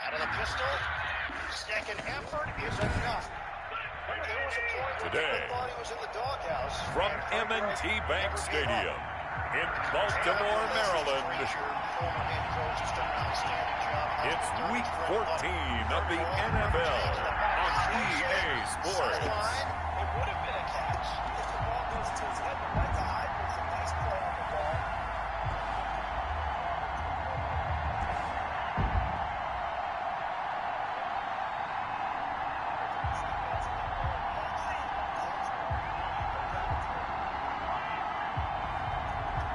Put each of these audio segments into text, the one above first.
Out of the pistol. Second effort is enough. There was a point today, thought he was in the doghouse. from M&T Bank Stadium in Baltimore, Maryland, it's Week 14 of the NFL on EA Sports. It would have been a catch if the ball goes to his head. But right to hide was a nice play on the ball.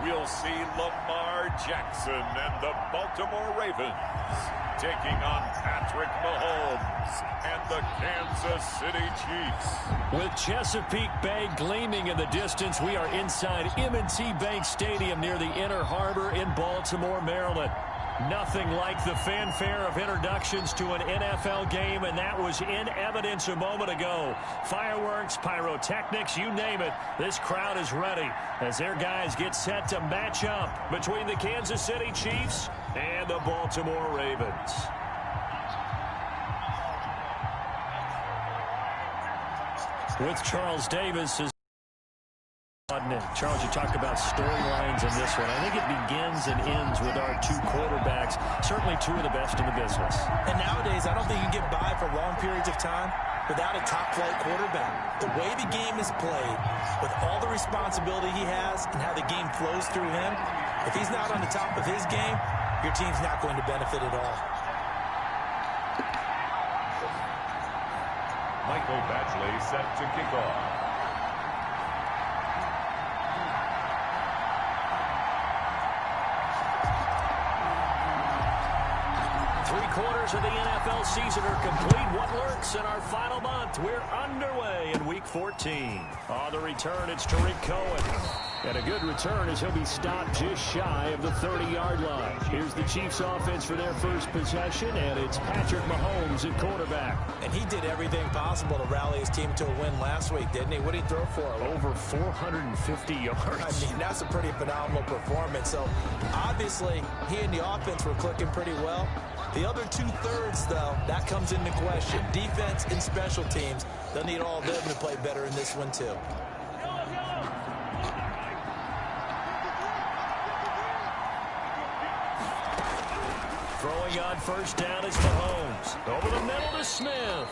We'll see Lamar Jackson and the Baltimore Ravens taking on Patrick Mahomes and the Kansas City Chiefs. With Chesapeake Bay gleaming in the distance, we are inside M&T Bank Stadium near the Inner Harbor in Baltimore, Maryland. Nothing like the fanfare of introductions to an NFL game, and that was in evidence a moment ago. Fireworks, pyrotechnics, you name it. This crowd is ready as their guys get set to match up between the Kansas City Chiefs and the Baltimore Ravens. With Charles Davis as Charles, you talked about storylines in this one. I think it begins and ends with our two quarterbacks, certainly two of the best in the business. And nowadays, I don't think you can get by for long periods of time without a top-flight quarterback. The way the game is played, with all the responsibility he has and how the game flows through him, if he's not on the top of his game, your team's not going to benefit at all. Michael Batchley set to kick off. Three-quarters of the NFL season are complete. What lurks in our final month? We're underway in Week 14. On the return, it's Tariq Cohen. And a good return as he'll be stopped just shy of the 30-yard line. Here's the Chiefs offense for their first possession, and it's Patrick Mahomes at quarterback. And he did everything possible to rally his team to a win last week, didn't he? What did he throw for? Over 450 yards. I mean, that's a pretty phenomenal performance. So, obviously, he and the offense were clicking pretty well. The other two-thirds, though, that comes into question. Defense and special teams, they'll need all of them to play better in this one, too. Throwing on first down is Mahomes. Over the middle to Smith.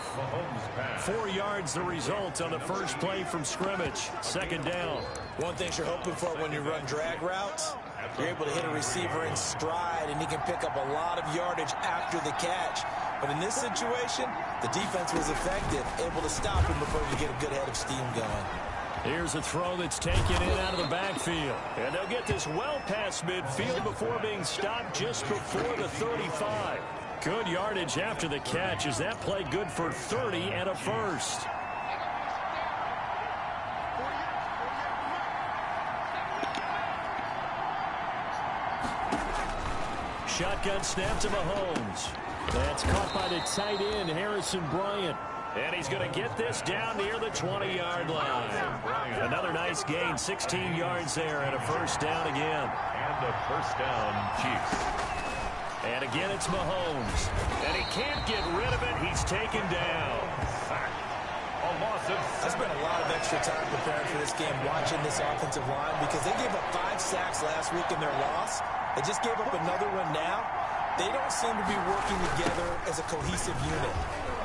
4 yards the result on the first play from scrimmage. Second down. One thing you're hoping for when you run drag routes, you're able to hit a receiver in stride, and he can pick up a lot of yardage after the catch. But in this situation, the defense was effective, able to stop him before he get a good head of steam going. Here's a throw that's taken in out of the backfield. And they'll get this well past midfield before being stopped just before the 35. Good yardage after the catch as that play good for 30 and a first. Shotgun snap to Mahomes. That's caught by the tight end, Harrison Bryant. And he's going to get this down near the 20-yard line. Another nice gain, 16 yards there, and a first down again. And a first down, Chiefs. And again, it's Mahomes. And he can't get rid of it. He's taken down. A loss of 7. I spent a lot of extra time preparing for this game, watching this offensive line, because they gave up 5 sacks last week in their loss. They just gave up another one now. They don't seem to be working together as a cohesive unit.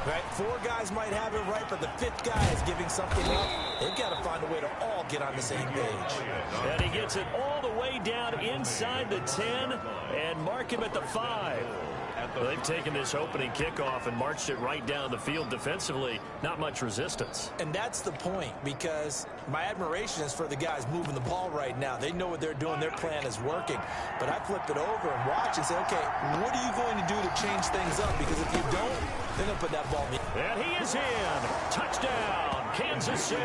Right? 4 guys might have it right, but the 5th guy is giving something up. They've got to find a way to all get on the same page. And he gets it all the way down inside the 10 and mark him at the 5. Well, they've taken this opening kickoff and marched it right down the field defensively. Not much resistance. And that's the point, because my admiration is for the guys moving the ball right now. They know what they're doing. Their plan is working. But I flip it over and watch and say, okay, what are you going to do to change things up? Because if you don't, they're going to put that ball in. And he is in. Touchdown, Kansas City.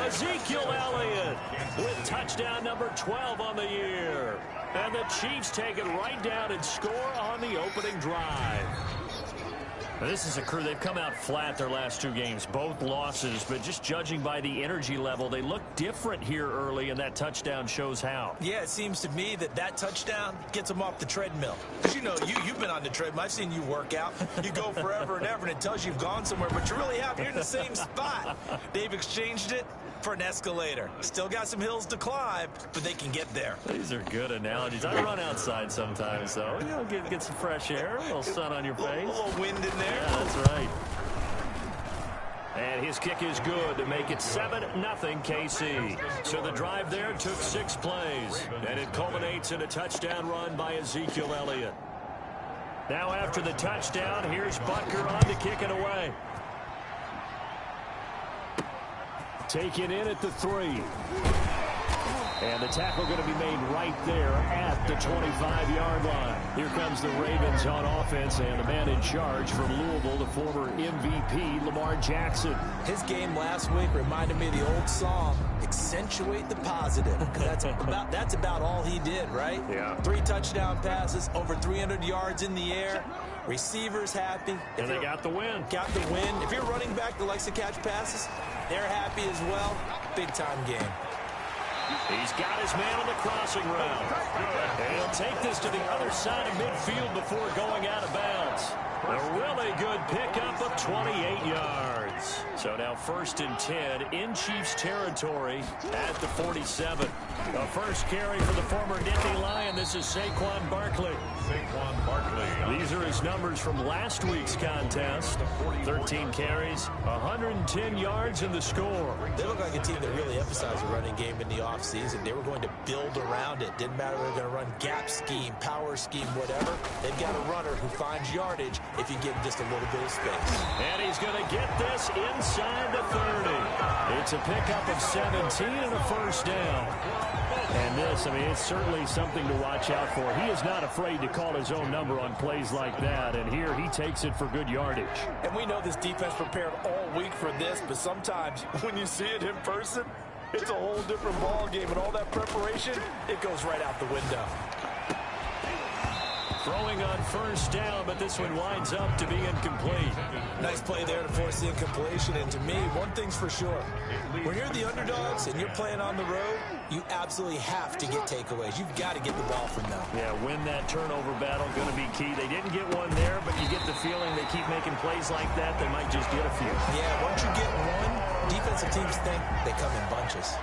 Ezekiel Elliott with touchdown number 12 on the year. And the Chiefs take it right down and score on the opening drive. This is a crew. They've come out flat their last 2 games, both losses, but just judging by the energy level, they look different here early, and that touchdown shows how. Yeah, it seems to me that touchdown gets them off the treadmill. Because, you know, you've been on the treadmill. I've seen you work out. You go forever and ever, and it tells you you've gone somewhere, but you really have. You're in the same spot. They've exchanged it for an escalator. Still got some hills to climb, but they can get there. These are good analogies. I run outside sometimes, though. You know, get some fresh air, a little sun on your face. A little wind in there. Yeah, that's right. And his kick is good to make it 7-0 KC. So the drive there took 6 plays, and it culminates in a touchdown run by Ezekiel Elliott. Now after the touchdown, here's Butker on to kick it away. Taken in at the 3. And the tackle going to be made right there at the 25-yard line. Here comes the Ravens on offense, and the man in charge from Louisville, the former MVP, Lamar Jackson. His game last week reminded me of the old song, Accentuate the Positive. That's about all he did, right? Yeah. 3 touchdown passes, over 300 yards in the air. Receivers happy. And they got the win. Got the win. If you're running back that likes to catch passes, they're happy as well. Big-time game. He's got his man on the crossing route. And he'll take this to the other side of midfield before going out of bounds. A really good pickup of 28 yards. So now 1st and 10 in Chiefs territory at the 47. The first carry for the former Nittany Lion. This is Saquon Barkley. Saquon Barkley. These are his numbers from last week's contest. 13 carries, 110 yards in the score. They look like a team that really emphasized the running game in the offseason. They were going to build around it. Didn't matter if they were going to run gap scheme, power scheme, whatever. They've got a runner who finds yardage if you give him just a little bit of space. And he's going to get this inside the 30. It's a pickup of 17 and a first down. And this, I mean, it's certainly something to watch out for. He is not afraid to call his own number on plays like that. And here he takes it for good yardage. And we know this defense prepared all week for this, but sometimes when you see it in person, it's a whole different ball game. And all that preparation, it goes right out the window. Throwing on first down, but this one winds up to be incomplete. Nice play there to force the incompletion. And to me, one thing's for sure. When you're the underdogs and you're playing on the road, you absolutely have to get takeaways. You've got to get the ball from them. Yeah, win that turnover battle, going to be key. They didn't get one there, but you get the feeling they keep making plays like that, they might just get a few. Yeah, once you get one, defensive teams think they come in bunches.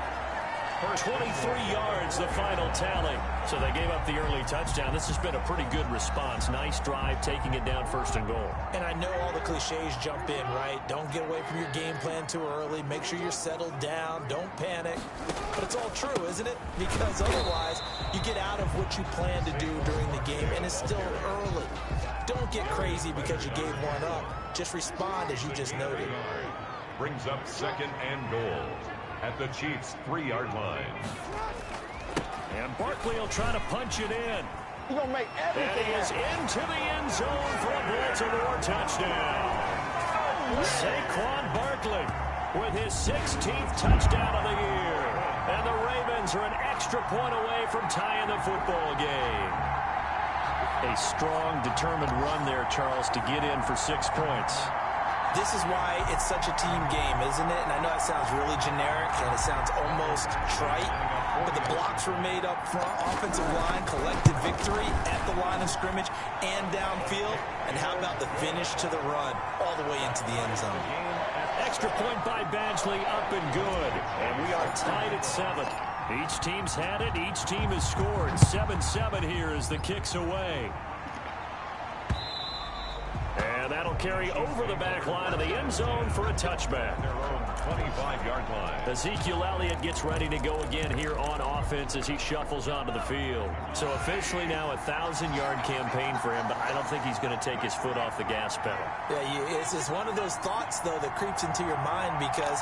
For 23 yards, the final tally. So they gave up the early touchdown. This has been a pretty good response. Nice drive, taking it down 1st and goal. And I know all the cliches jump in, right? Don't get away from your game plan too early. Make sure you're settled down. Don't panic. But it's all true, isn't it? Because otherwise, you get out of what you plan to do during the game, and it's still early. Don't get crazy because you gave one up. Just respond as you just noted. Brings up 2nd and goal at the Chiefs' 3-yard line. And Barkley will try to punch it in. He's going to make everything. And he is into the end zone for a Baltimore touchdown. Saquon Barkley with his 16th touchdown of the year. And the Ravens are an extra point away from tying the football game. A strong, determined run there, Charles, to get in for 6 points. This is why it's such a team game, isn't it? And I know it sounds really generic and it sounds almost trite, but the blocks were made up front. Offensive line, collective victory at the line of scrimmage and downfield. And how about the finish to the run all the way into the end zone? Extra point by Badgley, up and good. And we are tied at 7. Each team's had it. Each team has scored. 7-7 here as the kick's away. And that'll carry over the back line of the end zone for a touchback. Their own 25-yard line. Ezekiel Elliott gets ready to go again here on offense as he shuffles onto the field. So officially now a 1,000-yard campaign for him, but I don't think he's going to take his foot off the gas pedal. Yeah, it's one of those thoughts, though, that creeps into your mind because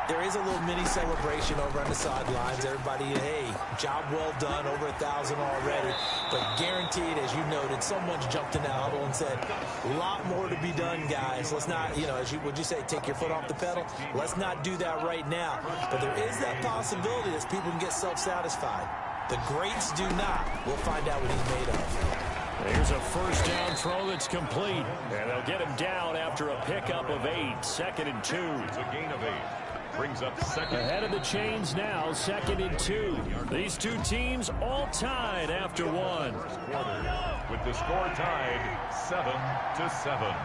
there is a little mini celebration over on the sidelines. Everybody, hey, job well done, over 1,000 already. But guaranteed, as you noted, someone's jumped in the huddle and said, a lot more to be done, guys. Let's not, would you say, take your foot off the pedal? Let's not do that right now. But there is that possibility that people can get self-satisfied. The greats do not. We'll find out what he's made of. Here's a first down throw that's complete. And they'll get him down after a pickup of 8. 2nd and 2. It's a gain of 8. Brings up second. Ahead of the chains now, 2nd and 2. These two teams all tied after one. With the score tied 7-7.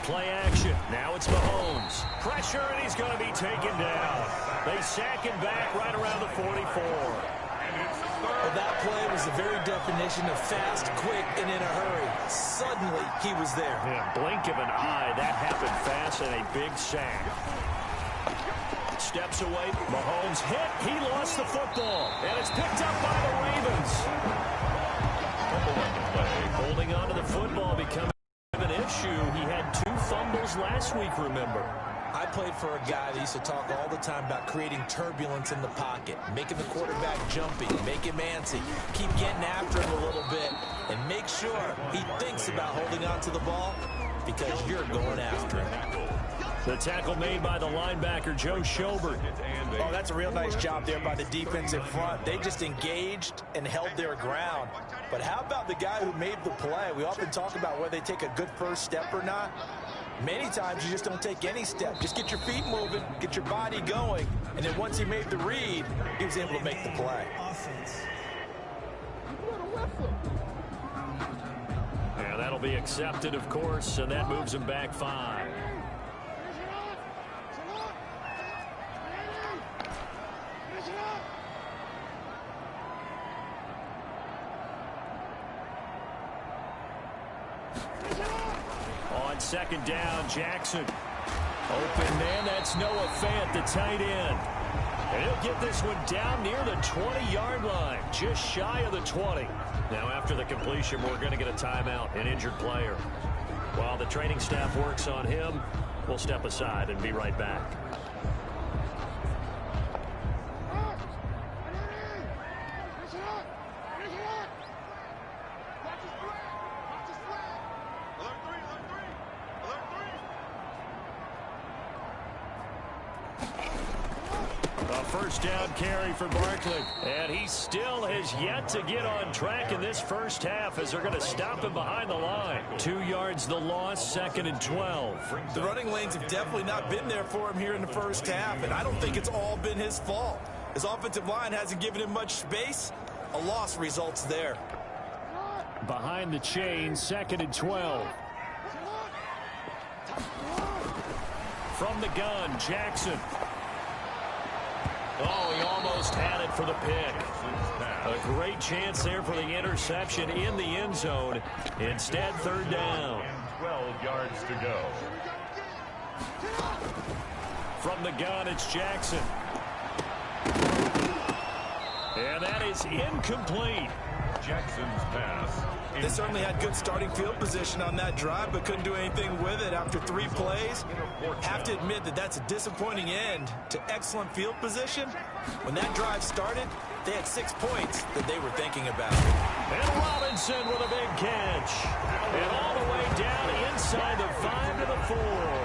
Play action. Now it's Mahomes. Pressure, and he's going to be taken down. They sack him back right around the 44. Well, that play was the very definition of fast, quick, and in a hurry. Suddenly, he was there. Yeah, blink of an eye, that happened fast, and a big sack. Steps away. Mahomes hit. He lost the football, and it's picked up by the Ravens. Holding on to the football becoming an issue. He had 2 fumbles last week, remember. I played for a guy that used to talk all the time about creating turbulence in the pocket, making the quarterback jumpy, make him antsy, keep getting after him a little bit, and make sure he thinks about holding on to the ball because you're going after him. The tackle made by the linebacker, Joe Schobert. Oh, that's a real nice job there by the defensive front. They just engaged and held their ground. But how about the guy who made the play? We often talk about whether they take a good first step or not. Many times you just don't take any step. Just get your feet moving, get your body going, and then once he made the read, he was able to make the play. Yeah, that'll be accepted, of course, and that moves him back 5. On 2nd down, Jackson. Open man, that's Noah Fant, the tight end. And he'll get this one down near the 20-yard line, just shy of the 20. Now, after the completion, we're going to get a timeout, an injured player. While the training staff works on him, we'll step aside and be right back. First down carry for Barkley. And he still has yet to get on track in this first half as they're going to stop him behind the line. 2 yards the loss, 2nd and 12. The running lanes have definitely not been there for him here in the first half, and I don't think it's all been his fault. His offensive line hasn't given him much space. A loss results there. Behind the chains, 2nd and 12. From the gun, Jackson. Oh, he almost had it for the pick. A great chance there for the interception in the end zone. Instead, 3rd down. 12 yards to go. From the gun, it's Jackson. And that is incomplete. Jackson's pass. They certainly had good starting field position on that drive, but couldn't do anything with it after 3 plays. Have to admit that that's a disappointing end to excellent field position. When that drive started, they had 6 points that they were thinking about. And Robinson with a big catch. And all the way down inside the 5 to the 4.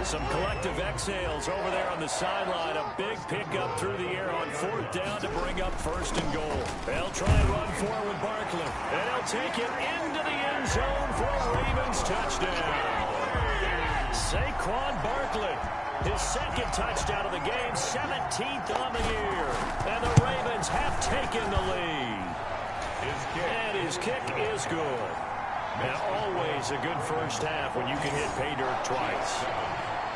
Some collective exhales over there on the sideline. A big pickup through the air on 4th down to bring up 1st and goal. They'll try and run forward with Barkley. And he'll take it into the end zone for a Ravens touchdown. Saquon Barkley, his 2nd touchdown of the game, 17th on the year. And the Ravens have taken the lead. And his kick is good. And always a good first half when you can hit pay dirt twice.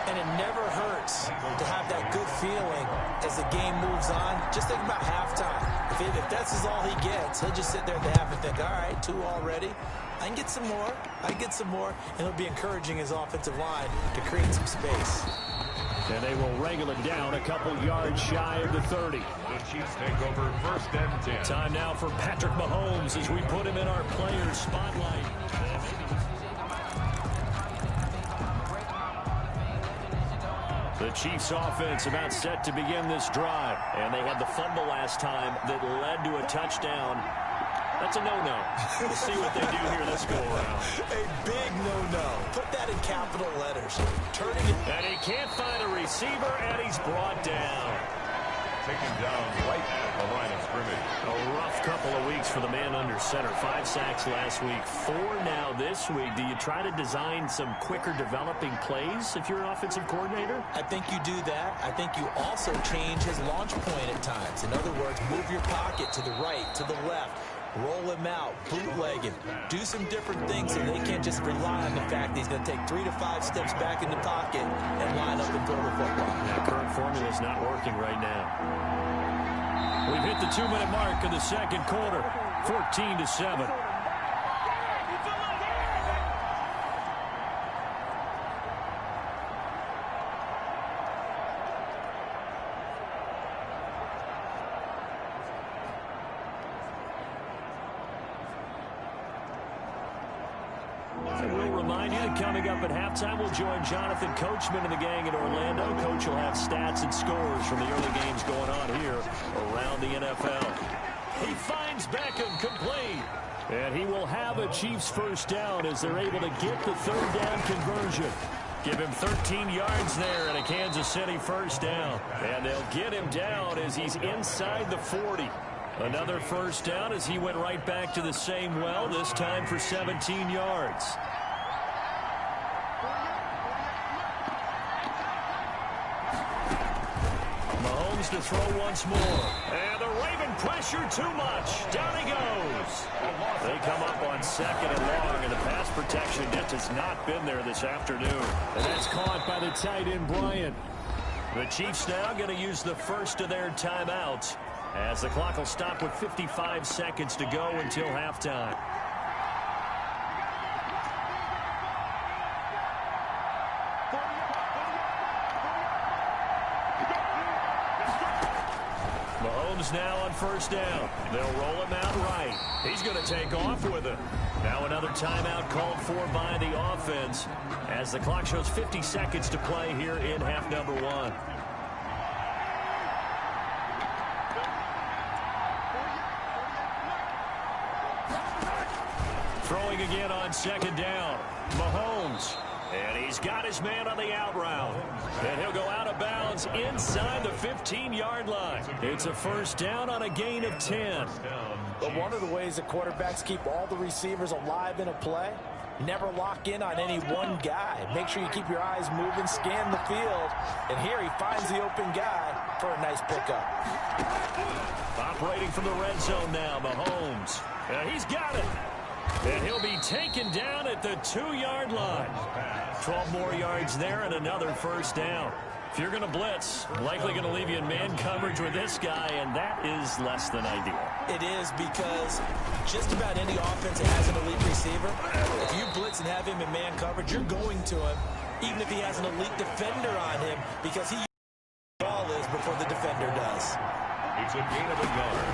And it never hurts to have that good feeling as the game moves on. Just think about halftime. If that's all he gets, he'll just sit there at the half and think, all right, 2 already. I can get some more. I can get some more. And he'll be encouraging his offensive line to create some space. And they will wrangle it down a couple yards shy of the 30. The Chiefs take over 1st and 10. Time now for Patrick Mahomes as we put him in our players' spotlight. The Chiefs offense about set to begin this drive. And they had the fumble last time that led to a touchdown. That's a no-no. We'll see what they do here this go-around. A big no-no. Put that in capital letters. Turning it. And he can't find a receiver, and he's brought down. Taken down right at the line of scrimmage. A rough couple of weeks for the man under center. 5 sacks last week, 4 now this week. Do you try to design some quicker developing plays if you're an offensive coordinator? I think you do that. I think you also change his launch point at times. In other words, move your pocket to the right, to the left. Roll him out, bootleg him, do some different things so they can't just rely on the fact that he's going to take 3 to 5 steps back in the pocket and line up and throw the football. That current formula is not working right now. We've hit the 2-minute mark of the second quarter, 14-7. Coming up at halftime, we'll join Jonathan Coachman and the gang in Orlando. Coach will have stats and scores from the early games going on here around the NFL. He finds Beckham complete. And he will have a Chiefs first down as they're able to get the third down conversion. Give him 13 yards there and a Kansas City first down. And they'll get him down as he's inside the 40. Another first down as he went right back to the same well, this time for 17 yards. To throw once more. And the Raven pressure too much. Down he goes. They come up on 2nd and long, and the pass protection just has not been there this afternoon. And that's caught by the tight end, Bryant. The Chiefs now going to use the first of their timeouts as the clock will stop with 55 seconds to go until halftime. Now on first down. They'll roll him out right. He's going to take off with it. Now another timeout called for by the offense as the clock shows 50 seconds to play here in half number 1. Throwing again on 2nd down. Mahomes. And he's got his man on the out route. And he'll go out of bounds inside the 15-yard line. It's a first down on a gain of 10. But one of the ways that quarterbacks keep all the receivers alive in a play, never lock in on any one guy. Make sure you keep your eyes moving, scan the field. And here he finds the open guy for a nice pickup. Operating from the red zone now, Mahomes. He's got it. And he'll be taken down at the 2-yard line. 12 more yards there and another first down. If you're going to blitz, likely going to leave you in man coverage with this guy, and that is less than ideal. It is because just about any offense that has an elite receiver, if you blitz and have him in man coverage, you're going to him, even if he has an elite defender on him, because he ball is before the defender does. It's a gain of a yard.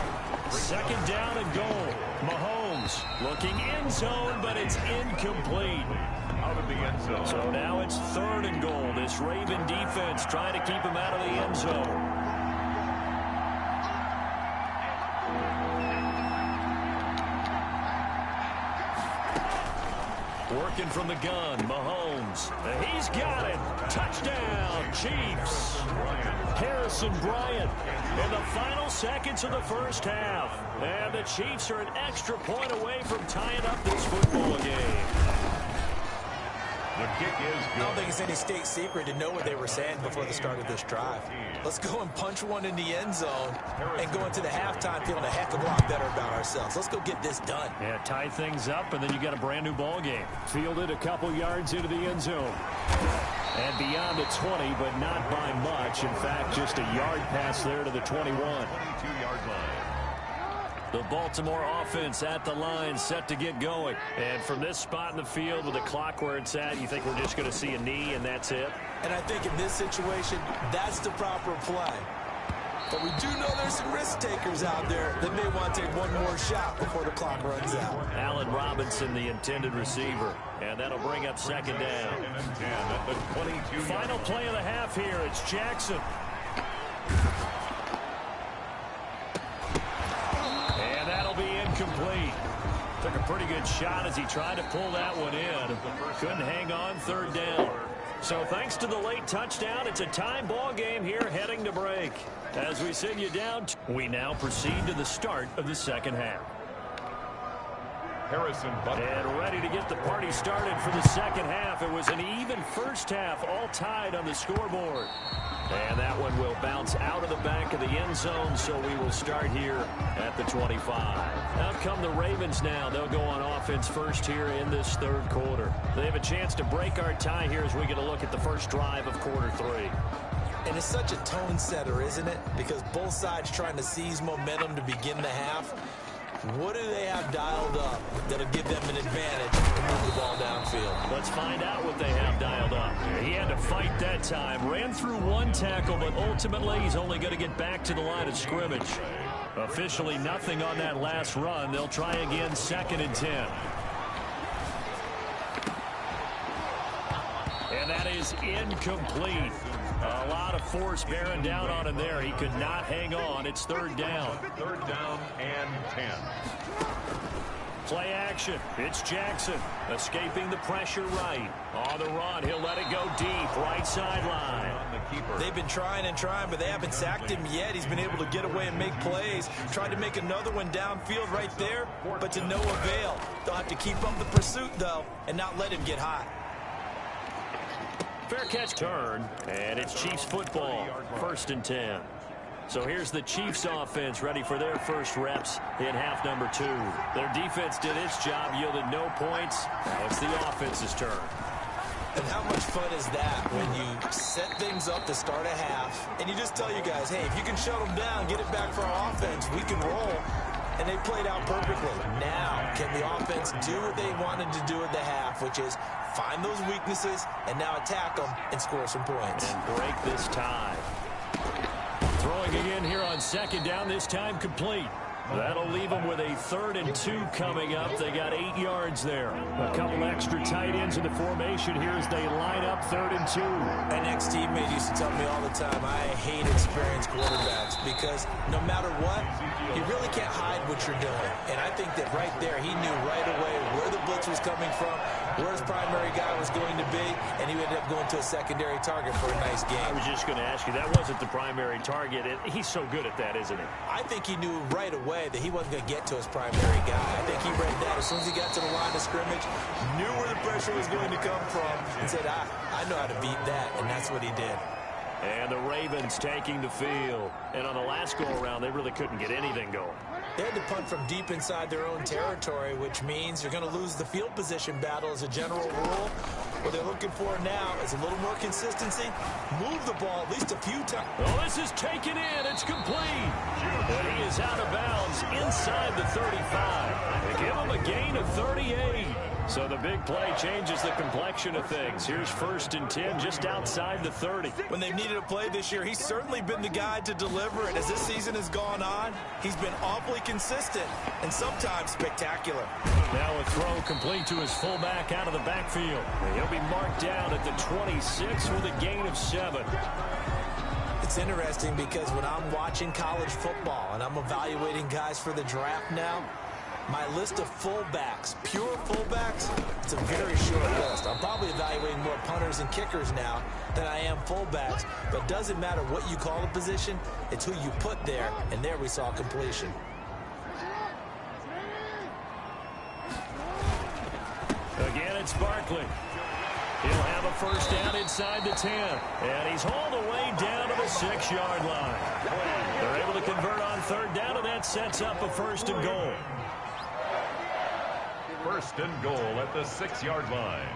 2nd down and goal. Mahomes looking end zone, but it's incomplete. Out of the end zone. So now it's 3rd and goal. This Raven defense trying to keep him out of the end zone. Working from the gun, Mahomes. He's got it. Touchdown, Chiefs. Harrison Bryant in the final seconds of the first half. And the Chiefs are an extra point away from tying up this football game. The kick is good. I don't think it's any state secret to know what they were saying before the start of this drive. Let's go and punch one in the end zone and go into the halftime feeling a heck of a lot better about ourselves. Let's go get this done. Yeah, tie things up, and then you got a brand new ball game. Fielded a couple yards into the end zone. And beyond the 20, but not by much. In fact, just a yard pass there to the 21. 22-yard line. The Baltimore offense at the line, set to get going. And from this spot in the field with the clock where it's at, you think we're just going to see a knee and that's it? And I think in this situation, that's the proper play. But we do know there's some risk takers out there that may want to take one more shot before the clock runs out. Allen Robinson, the intended receiver. And that'll bring up 2nd down. Final play of the half here. It's Jackson. And that'll be incomplete. Took a pretty good shot as he tried to pull that one in. Couldn't hang on 3rd down. So thanks to the late touchdown, it's a time ball game here heading to break. As we send you down, we now proceed to the start of the second half. Harrison Butler. And ready to get the party started for the second half. It was an even first half, all tied on the scoreboard. And that one will bounce out of the back of the end zone, so we will start here at the 25. Out come the Ravens now. They'll go on offense first here in this third quarter. They have a chance to break our tie here as we get a look at the first drive of quarter three. And it's such a tone setter, isn't it? Because both sides trying to seize momentum to begin the half. What do they have dialed up that'll give them an advantage to move the ball downfield? Let's find out what they have dialed up. He had to fight that time. Ran through one tackle, but ultimately he's only going to get back to the line of scrimmage. Officially nothing on that last run. They'll try again, 2nd and 10. And that is incomplete. A lot of force bearing down on him there. He could not hang on. It's 3rd down. 3rd down and 10. Play action. It's Jackson escaping the pressure right. On the run, he'll let it go deep. Right sideline. They've been trying and trying, but they haven't sacked him yet. He's been able to get away and make plays. Tried to make another one downfield right there, but to no avail. They'll have to keep up the pursuit, though, and not let him get hot. Fair catch turn, and it's Chiefs football, 1st and 10. So here's the Chiefs offense ready for their first reps in half number 2. Their defense did its job, yielded no points. Now it's the offense's turn. And how much fun is that when you set things up to start a half, and you just tell you guys, hey, if you can shut them down, get it back for our offense, we can roll. And they played out perfectly. Now, can the offense do what they wanted to do at the half, which is find those weaknesses and now attack them and score some points. And break this tie. Throwing again here on 2nd down, this time complete. That'll leave them with a 3rd and 2 coming up. They got 8 yards there. A couple extra tight ends in the formation here as they line up 3rd and 2. An ex-teammate used to tell me all the time, I hate experienced quarterbacks because no matter what, you really can't hide what you're doing. And I think that right there, he knew right away where the blitz was coming from, where his primary guy was going to be, and he ended up going to a secondary target for a nice game. I was just going to ask you, that wasn't the primary target. He's so good at that, isn't he? I think he knew right away that he wasn't going to get to his primary guy. I think he read that as soon as he got to the line of scrimmage, knew where the pressure was going to come from, and said, I know how to beat that, and that's what he did. And the Ravens taking the field. And on the last go-around, they really couldn't get anything going. They had to punt from deep inside their own territory, which means you're going to lose the field position battle as a general rule. What they're looking for now is a little more consistency. Move the ball at least a few times. Well, this is taken in. It's complete. And he is out of bounds inside the 35. They give him a gain of 38. So the big play changes the complexion of things. Here's 1st and 10 just outside the 30. When they've needed a play this year, he's certainly been the guy to deliver. And as this season has gone on, he's been awfully consistent and sometimes spectacular. Now a throw complete to his fullback out of the backfield. He'll be marked down at the 26 with a gain of 7. It's interesting because when I'm watching college football and I'm evaluating guys for the draft now, my list of fullbacks, pure fullbacks, it's a very short list. I'm probably evaluating more punters and kickers now than I am fullbacks. But it doesn't matter what you call a position, it's who you put there, and there we saw completion. Again, it's Barkley. He'll have a 1st down inside the 10. And he's hauled away down to the 6-yard line. They're able to convert on 3rd down, and that sets up a 1st and goal. 1st and goal at the 6-yard line.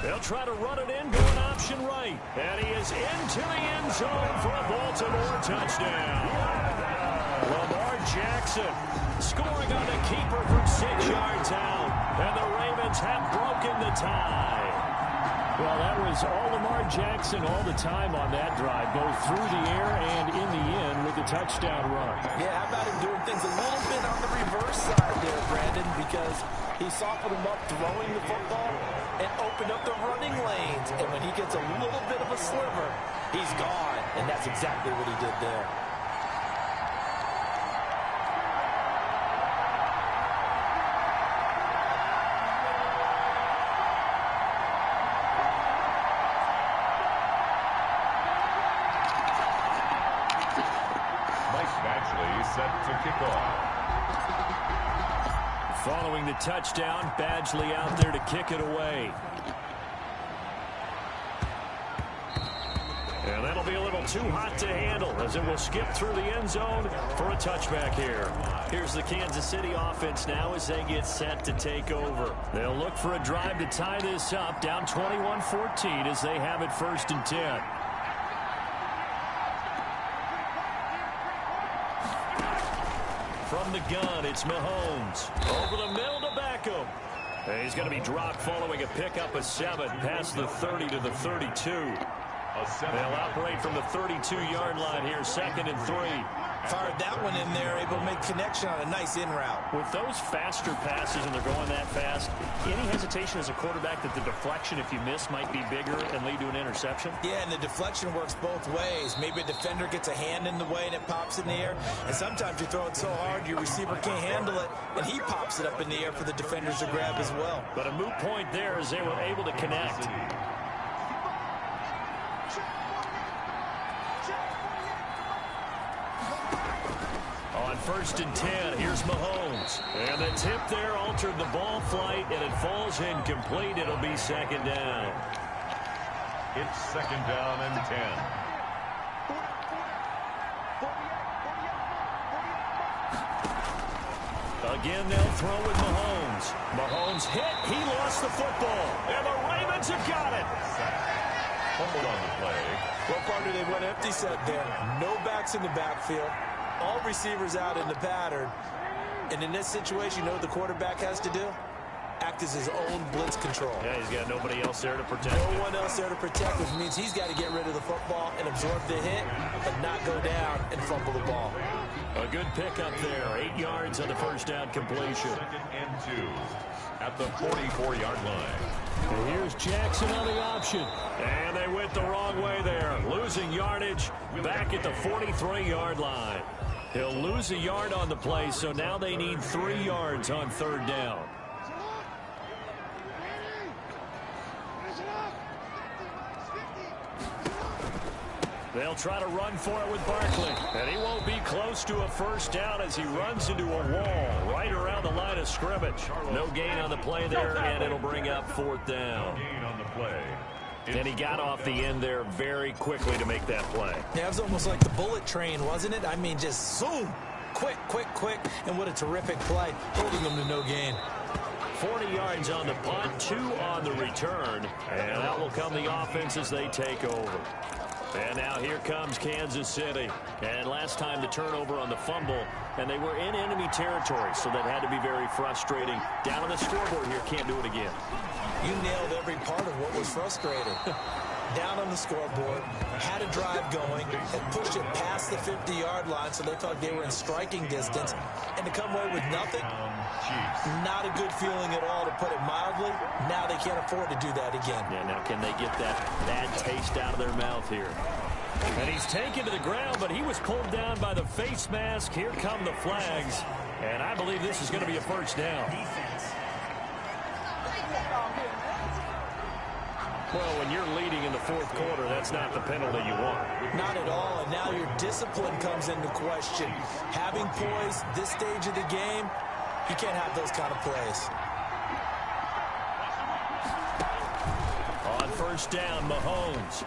They'll try to run it in, going option right. And he is into the end zone for a Baltimore touchdown. Lamar Jackson scoring on the keeper from 6 yards out. And the Ravens have broken the tie. Well, that was all Lamar Jackson all the time on that drive, both through the air and in the end with the touchdown run. Yeah, how about him doing things a little bit on the reverse side there, Brandon, because he softened him up throwing the football and opened up the running lanes. And when he gets a little bit of a sliver, he's gone. And that's exactly what he did there. set to kick off. Following the touchdown, Badgley out there to kick it away. And that'll be a little too hot to handle as it will skip through the end zone for a touchback here. Here's the Kansas City offense now as they get set to take over. They'll look for a drive to tie this up, down 21-14 as they have it 1st and 10. From the gun, it's Mahomes. Over the middle to Beckham. And he's going to be dropped following a pickup of 7 past the 30 to the 32. They'll operate from the 32-yard line here, 2nd and 3. Fired that one in there, able to make connection on a nice in route. With those faster passes and they're going that fast, any hesitation as a quarterback that the deflection, if you miss, might be bigger and lead to an interception? Yeah, and the deflection works both ways. Maybe a defender gets a hand in the way and it pops in the air. And sometimes you throw it so hard your receiver can't handle it, and he pops it up in the air for the defenders to grab as well. But a moot point there as they were able to connect. On 1st and 10, here's Mahomes. And the tip there altered the ball flight, and it falls incomplete. It'll be 2nd down. It's 2nd down and 10. Again, they'll throw with Mahomes. Mahomes hit. He lost the football. And the Ravens have got it. Fumbled on the play. Well, partner, they went empty set there. No backs in the backfield. All receivers out in the pattern. And in this situation, you know what the quarterback has to do? Act as his own blitz control. Yeah, he's got nobody else there to protect No him. one else there to protect, which means he's got to get rid of the football and absorb the hit, but not go down and fumble the ball. A good pickup there. 8 yards on the 1st down completion. 2nd and 2 at the 44-yard line. And here's Jackson on the option. And they went the wrong way there. Losing yardage back at the 43-yard line. He'll lose a yard on the play, so now they need 3 yards on 3rd down. They'll try to run for it with Barkley. And he won't be close to a 1st down as he runs into a wall right around the line of scrimmage. No gain on the play there, and it'll bring up 4th down. Gain on the play. And he got off the end there very quickly to make that play. Yeah, it was almost like the bullet train, wasn't it? I mean, just zoom. Quick, quick, quick. And what a terrific play, holding them to no gain. 40 yards on the punt, 2 on the return. And out will come the offense as they take over. And now here comes Kansas City. And last time the turnover on the fumble, and they were in enemy territory, so that had to be very frustrating. Down on the scoreboard here, can't do it again. You nailed every part of what was frustrating. Down on the scoreboard, had a drive going, and pushed it past the 50-yard line, so they thought they were in striking distance. And to come away with nothing, not a good feeling at all, to put it mildly. Now they can't afford to do that again. Yeah, now can they get that bad taste out of their mouth here? And he's taken to the ground, but he was pulled down by the face mask. Here come the flags. And I believe this is going to be a 1st down. Well, when you're leading in the 4th quarter, that's not the penalty you want. Not at all, and now your discipline comes into question. Having poise this stage of the game, you can't have those kind of plays. On 1st down, Mahomes.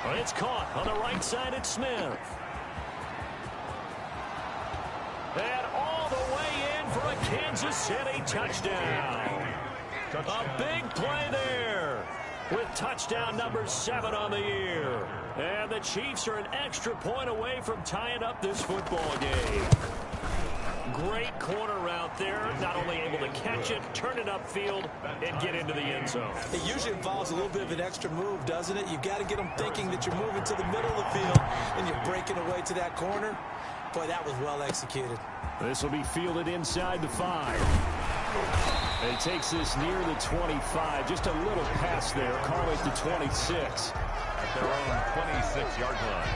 Well, it's caught on the right side at Smith. And all the way in for a Kansas City touchdown. A big play there, with touchdown number 7 on the year. And the Chiefs are an extra point away from tying up this football game. Great corner route there, not only able to catch it, turn it upfield, and get into the end zone. It usually involves a little bit of an extra move, doesn't it? You've got to get them thinking that you're moving to the middle of the field, and you're breaking away to that corner. Boy, that was well executed. This will be fielded inside the 5. And it takes this near the 25. Just a little pass there. Call it the 26. At their own 26-yard line.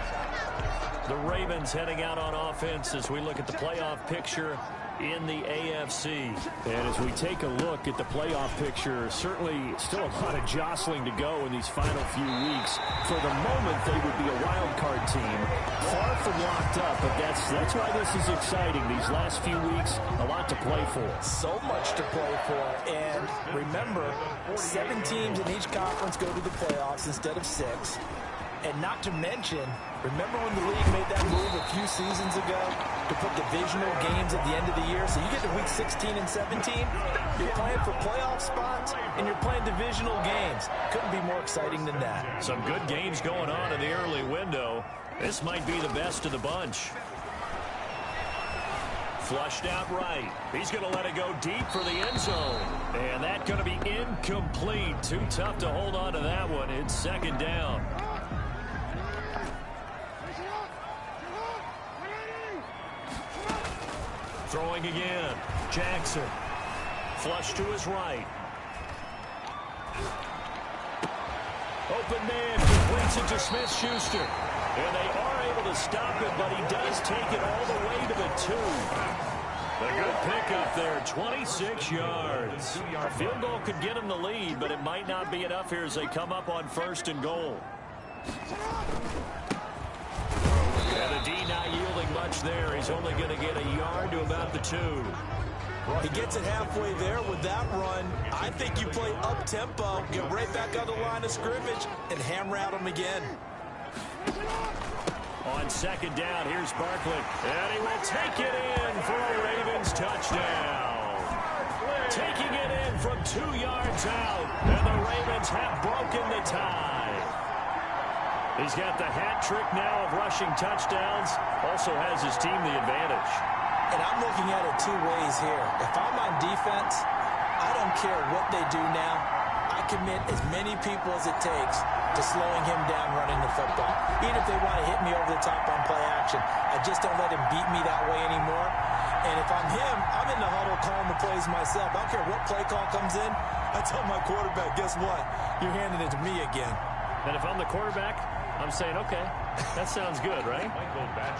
The Ravens heading out on offense as we look at the playoff picture in the AFC. And as we take a look at the playoff picture, certainly still a lot of jostling to go in these final few weeks. For the moment, they would be a wild card team. Far from locked up, but that's why this is exciting. These last few weeks, a lot to play for. So much to play for. And remember, 7 teams in each conference go to the playoffs instead of 6. And not to mention, remember when the league made that move a few seasons ago to put divisional games at the end of the year? So you get to week 16 and 17, you're playing for playoff spots, and you're playing divisional games. Couldn't be more exciting than that. Some good games going on in the early window. This might be the best of the bunch. Flushed out right. He's going to let it go deep for the end zone. And that's going to be incomplete. Too tough to hold on to that one. It's second down. Throwing again. Jackson. Flush to his right. Open man completes it to Smith-Schuster. And they are able to stop it, but he does take it all the way to the 2. A good pickup there, 26 yards. A field goal could get him the lead, but it might not be enough here as they come up on 1st and goal. And the D not yielding much there. He's only going to get a yard to about the 2. He gets it halfway there with that run. I think you play up-tempo, get right back on the line of scrimmage, and hammer out him again. On second down, here's Barkley. And he will take it in for a Ravens touchdown. Taking it in from 2 yards out. And the Ravens have broken the tie. He's got the hat trick now of rushing touchdowns. Also has his team the advantage. And I'm looking at it 2 ways here. If I'm on defense, I don't care what they do now. I commit as many people as it takes to slowing him down running the football. Even if they want to hit me over the top on play action, I just don't let him beat me that way anymore. And if I'm him, I'm in the huddle calling the plays myself. I don't care what play call comes in. I tell my quarterback, guess what? You're handing it to me again. And if I'm the quarterback, I'm saying, okay, that sounds good, right?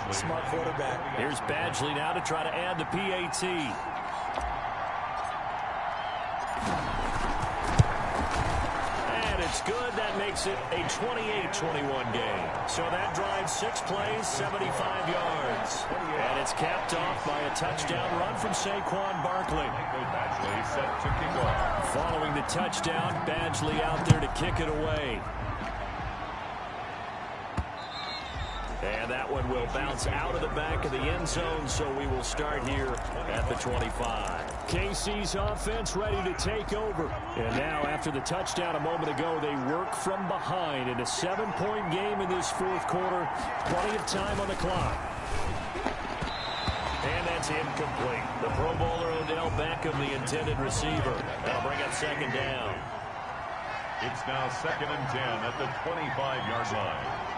Smart quarterback. Here's Badgley now to try to add the PAT. And it's good. That makes it a 28-21 game. So that drives 6 plays, 75 yards. And it's capped off by a touchdown run from Saquon Barkley. Following the touchdown, Badgley out there to kick it away. And that one will bounce out of the back of the end zone, so we will start here at the 25. KC's offense ready to take over. And now, after the touchdown a moment ago, they work from behind in a 7-point game in this 4th quarter. Plenty of time on the clock. And that's incomplete. The Pro Bowler Odell Beckham, the intended receiver. That'll bring up second down. It's now 2nd and 10 at the 25-yard line.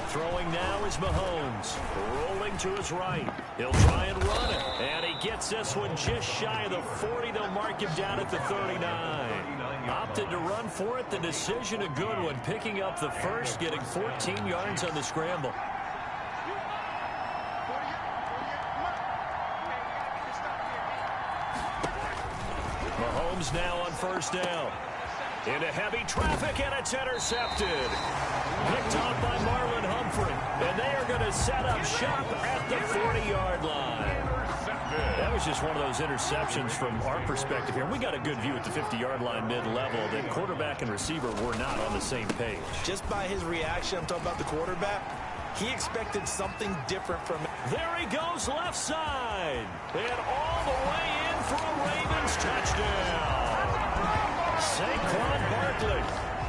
Throwing now is Mahomes. Rolling to his right. He'll try and run it. And he gets this one just shy of the 40. They'll mark him down at the 39. Opted to run for it. The decision a good one. Picking up the first, getting 14 yards on the scramble. Mahomes now on 1st down. Into heavy traffic, and it's intercepted. Picked off by Marlon Humphrey. And they are going to set up shop at the 40-yard line. That was just one of those interceptions from our perspective here. We got a good view at the 50-yard line mid-level that quarterback and receiver were not on the same page. Just by his reaction, I'm talking about the quarterback, he expected something different from him. There he goes left side. And all the way in for a Ravens touchdown. Saquon Barkley,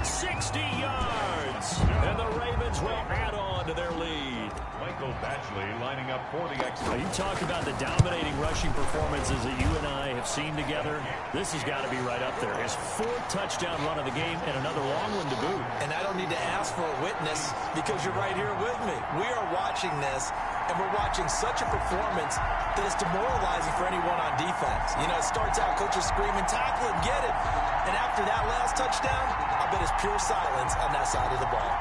60 yards. And the Ravens will add on to their lead. Michael Badgley lining up for the extra. You talk about the dominating rushing performances that you and I have seen together. This has got to be right up there. His 4th touchdown run of the game and another long one to boot. And I don't need to ask for a witness because you're right here with me. We are watching this, and we're watching such a performance that is demoralizing for anyone on defense. You know, it starts out coaches screaming, tackle it, get it. And after that last touchdown, I bet it's pure silence on that side of the ball.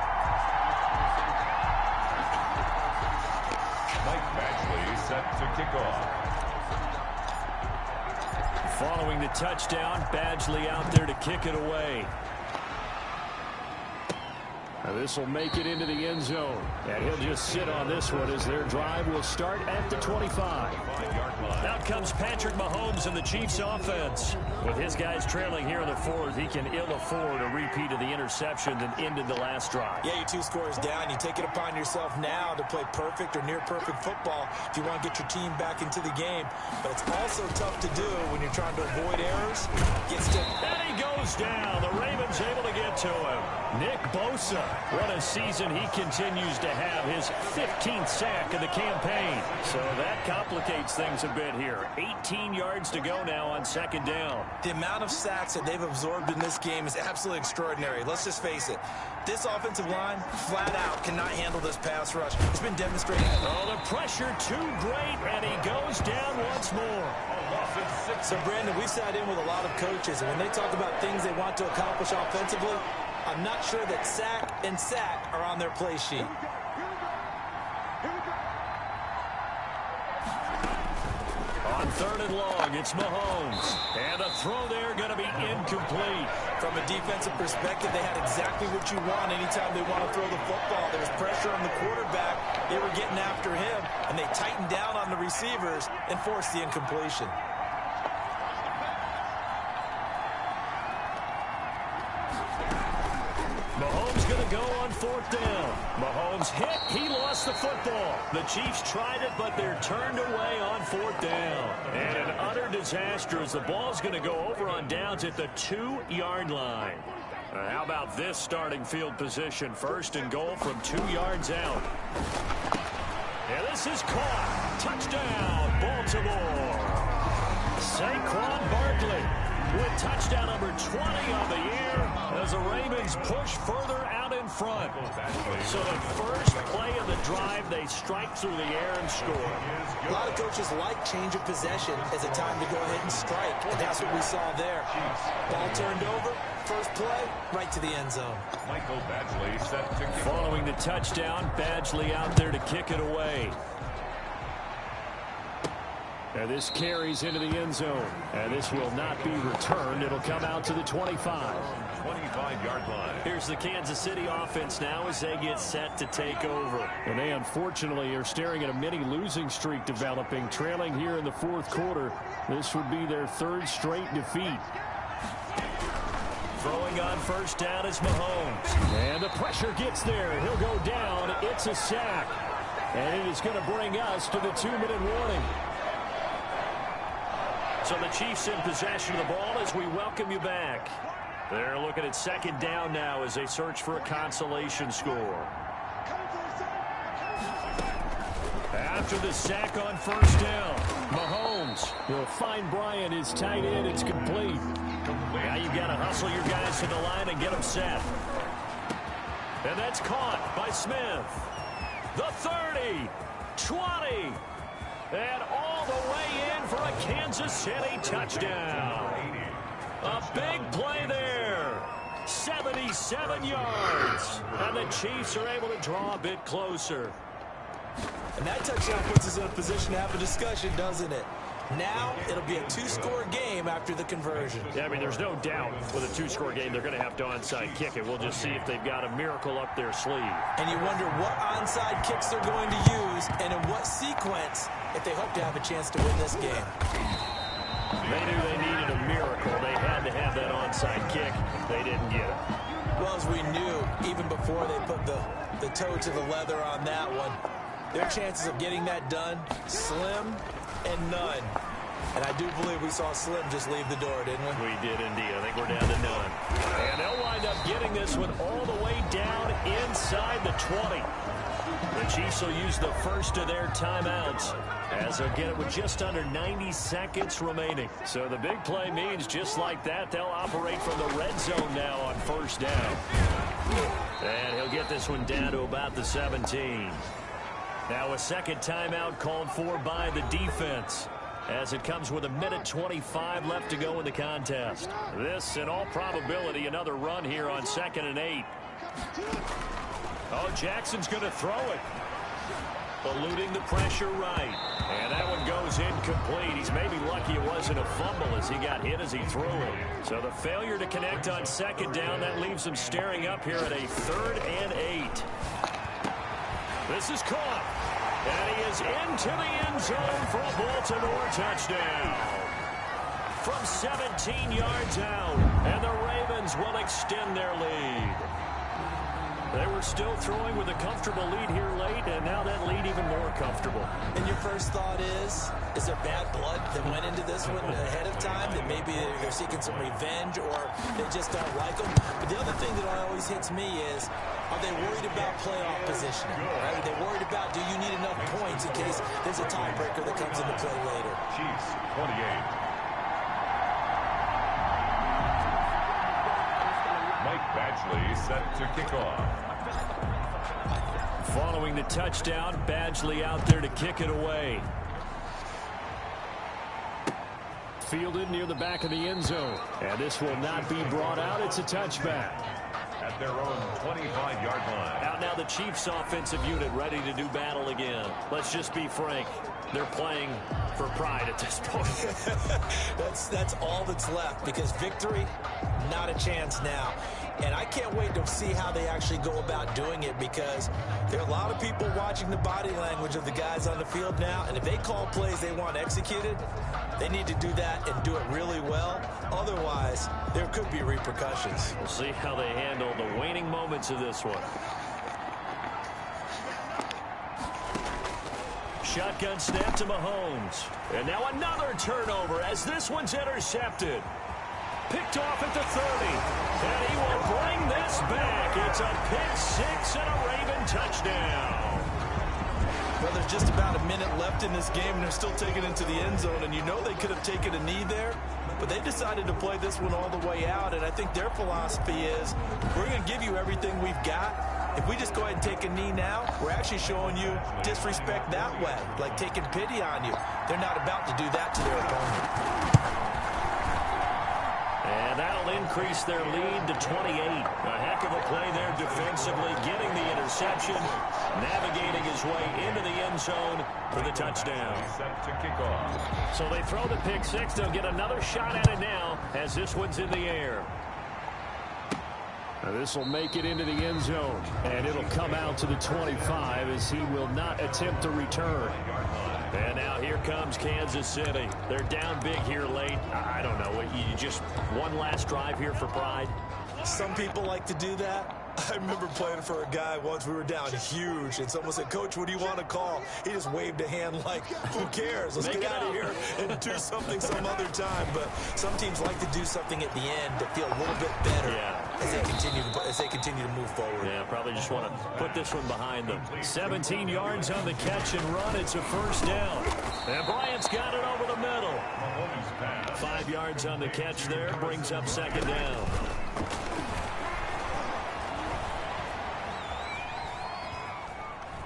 Mike Badgley set to kick off. Following the touchdown, Badgley out there to kick it away. This will make it into the end zone. And he'll just sit on this one as their drive will start at the 25. Out comes Patrick Mahomes and the Chiefs offense. With his guys trailing here in the fourth, he can ill afford a repeat of the interception that ended the last drive. Yeah, you're 2 scores down. You take it upon yourself now to play perfect or near perfect football if you want to get your team back into the game. But it's also tough to do when you're trying to avoid errors. And he goes down. The Ravens able to get to him. Nick Bosa, what a season he continues to have. His 15th sack of the campaign. So that complicates things a bit here. 18 yards to go now on second down. The amount of sacks that they've absorbed in this game is absolutely extraordinary. Let's just face it. This offensive line, flat out, cannot handle this pass rush. It's been demonstrated. Oh, the pressure too great, and he goes down once more. So, Brandon, we've sat in with a lot of coaches, and when they talk about things they want to accomplish offensively, I'm not sure that sack and sack are on their play sheet. On third and long, it's Mahomes. And a throw there going to be incomplete. From a defensive perspective, they had exactly what you want anytime they want to throw the football. There was pressure on the quarterback. They were getting after him, and they tightened down on the receivers and forced the incompletion. Mahomes going to go on fourth down. Mahomes hit. He lost the football. The Chiefs tried it, but they're turned away on fourth down. And an utter disaster as the ball's going to go over on downs at the 2-yard line. How about this starting field position? First and goal from 2 yards out. And this is caught. Touchdown, Baltimore. Saquon Barkley with touchdown number 20 on the year as the Ravens push further out in front. So the first play of the drive, they strike through the air and score. A lot of coaches like change of possession as a time to go ahead and strike, and that's what we saw there. Ball turned over, first play, right to the end zone. Following the touchdown, Badgley out there to kick it away. And this carries into the end zone. And this will not be returned. It'll come out to the 25. 25-yard line. Here's the Kansas City offense now as they get set to take over. And they unfortunately are staring at a mini losing streak developing, trailing here in the fourth quarter. This would be their 3rd straight defeat. Throwing on first down is Mahomes. And the pressure gets there. He'll go down. It's a sack. And it is going to bring us to the 2-minute warning. So the Chiefs in possession of the ball as we welcome you back. They're looking at second down now as they search for a consolation score. After the sack on first down, Mahomes will find Bryant, his tight end. It's complete. Now you've got to hustle your guys to the line and get them set. And that's caught by Smith. The 30, 20, and all the way in for a Kansas City touchdown. A big play there. 77 yards. And the Chiefs are able to draw a bit closer. And that touchdown puts us in a position to have a discussion, doesn't it? Now it'll be a 2-score game after the conversion. Yeah, I mean, there's no doubt with a 2-score game they're going to have to onside kick it. We'll just see if they've got a miracle up their sleeve. And you wonder what onside kicks they're going to use and in what sequence if they hope to have a chance to win this game. They knew they needed a miracle. They had to have that onside kick. They didn't get it. Well, as we knew, even before they put the toe to the leather on that one, their chances of getting that done, slim and none. And I do believe we saw Slim just leave the door, didn't we? We did indeed. I think we're down to none. And they'll wind up getting this one all the way down inside the 20. The Chiefs will use the first of their timeouts as they'll get it with just under 90 seconds remaining. So the big play means just like that, they'll operate from the red zone now on first down. And he'll get this one down to about the 17. Now a second timeout called for by the defense as it comes with 1:25 left to go in the contest. This, in all probability, another run here on 2nd and 8. Oh, Jackson's going to throw it. eluding the pressure right. And that one goes incomplete. He's maybe lucky it wasn't a fumble as he got hit as he threw it. So the failure to connect on second down, that leaves him staring up here at a 3rd and 8. This is caught. And he is into the end zone for a Baltimore touchdown. From 17 yards out. And the Ravens will extend their lead. They were still throwing with a comfortable lead here late, and now that lead even more comfortable. And your first thought is there bad blood that went into this one ahead of time, that maybe they're seeking some revenge or they just don't like them? But the other thing that always hits me is, are they worried about playoff positioning? Right? Are they worried about, do you need enough points in case there's a tiebreaker that comes into play later? Chiefs, 28. Badgley set to kick off. Following the touchdown, Badgley out there to kick it away. Fielded near the back of the end zone. And this will not be brought out. It's a touchback. At their own 25-yard line. Out now the Chiefs offensive unit ready to do battle again. Let's just be frank. They're playing for pride at this point. That's all that's left, because victory, not a chance now. And I can't wait to see how they actually go about doing it, because there are a lot of people watching the body language of the guys on the field now, and if they call plays they want executed, they need to do that and do it really well. Otherwise, there could be repercussions. We'll see how they handle the waning moments of this one. Shotgun snap to Mahomes. And now another turnover as this one's intercepted. Picked off at the 30. And he will bring this back. It's a pick six and a Raven touchdown. Well, there's just about a minute left in this game, and they're still taking it into the end zone. And you know they could have taken a knee there, but they decided to play this one all the way out. And I think their philosophy is, we're going to give you everything we've got. If we just go ahead and take a knee now, we're actually showing you disrespect that way, like taking pity on you. They're not about to do that to their opponent. And that'll increase their lead to 28. A heck of a play there defensively, getting the interception, navigating his way into the end zone for the touchdown. Set to kick off. So they throw the pick six. They'll get another shot at it now as this one's in the air. Now this will make it into the end zone, and it'll come out to the 25 as he will not attempt to return. And now here comes Kansas City. They're down big here late. I don't know. You just one last drive here for pride? Some people like to do that. I remember playing for a guy once. We were down huge, and someone said, "Coach, what do you want to call?" He just waved a hand like, who cares? Let's get out of here and do something some other time. But some teams like to do something at the end to feel a little bit better as they continue to move forward. Yeah, probably just want to put this one behind them. 17 yards on the catch and run. It's a first down. And Bryant's got it over the middle. 5 yards on the catch there. Brings up second down.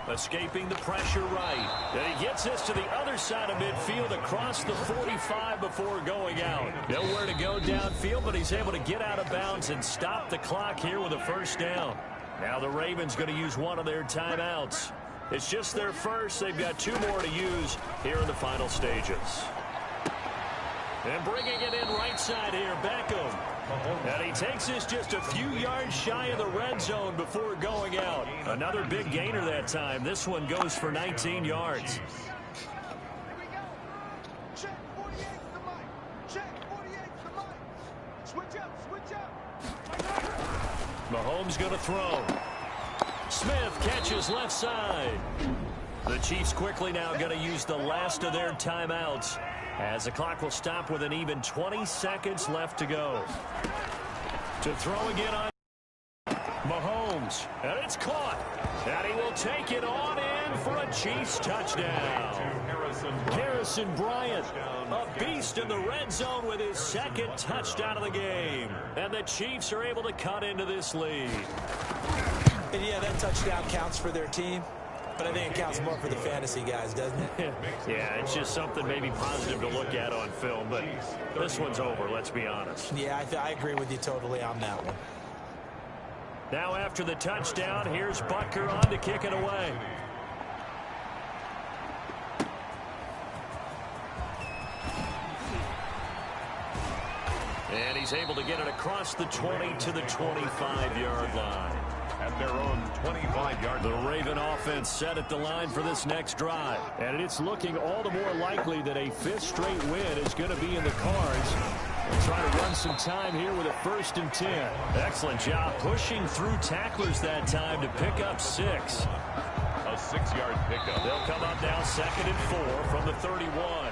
Escaping the pressure right. And he gets this to the other side of midfield across the 45 before going out. Nowhere to go downfield, but he's able to get out of bounds and stop the clock here with a first down. Now the Ravens going to use one of their timeouts. It's just their first. They've got 2 more to use here in the final stages. And bringing it in right side here, Beckham. And he takes this just a few yards shy of the red zone before going out. Another big gainer that time. This one goes for 19 yards. Here we go. Check 48 the mic. Check 48 the mic. Switch up. Mahomes going to throw. Smith catches left side. The Chiefs quickly now going to use the last of their timeouts, as the clock will stop with an even 20 seconds left to go. To throw again on Mahomes. And it's caught. And he will take it on in for a Chiefs touchdown. Harrison Bryant, a beast in the red zone with his second touchdown of the game. And the Chiefs are able to cut into this lead. And yeah, that touchdown counts for their team. But I think it counts more for the fantasy guys, doesn't it? Yeah, it's just something maybe positive to look at on film, but this one's over, let's be honest. Yeah, I agree with you totally on that one. Now after the touchdown, here's Butker on to kick it away. And he's able to get it across the 20 to the 25-yard line. At their own 25-yard line. The Raven offense set at the line for this next drive. And it's looking all the more likely that a fifth straight win is going to be in the cards. We'll try to run some time here with a 1st and 10. Excellent job pushing through tacklers that time to pick up 6. A 6-yard pickup. They'll come up now 2nd and 4 from the 31.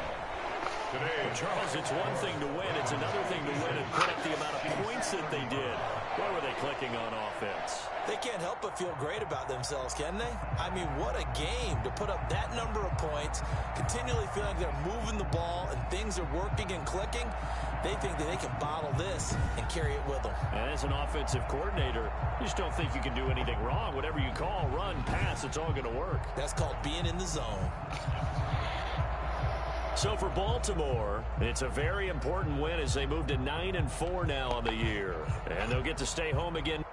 Today, Charles, it's one thing to win. It's another thing to win and put up the amount of points that they did. Where were they clicking on offense? They can't help but feel great about themselves, can they? I mean, what a game to put up that number of points, continually feeling like they're moving the ball and things are working and clicking. They think that they can bottle this and carry it with them. And as an offensive coordinator, you just don't think you can do anything wrong. Whatever you call, run, pass, it's all going to work. That's called being in the zone. So for Baltimore, it's a very important win as they move to 9-4 now on the year. And they'll get to stay home again.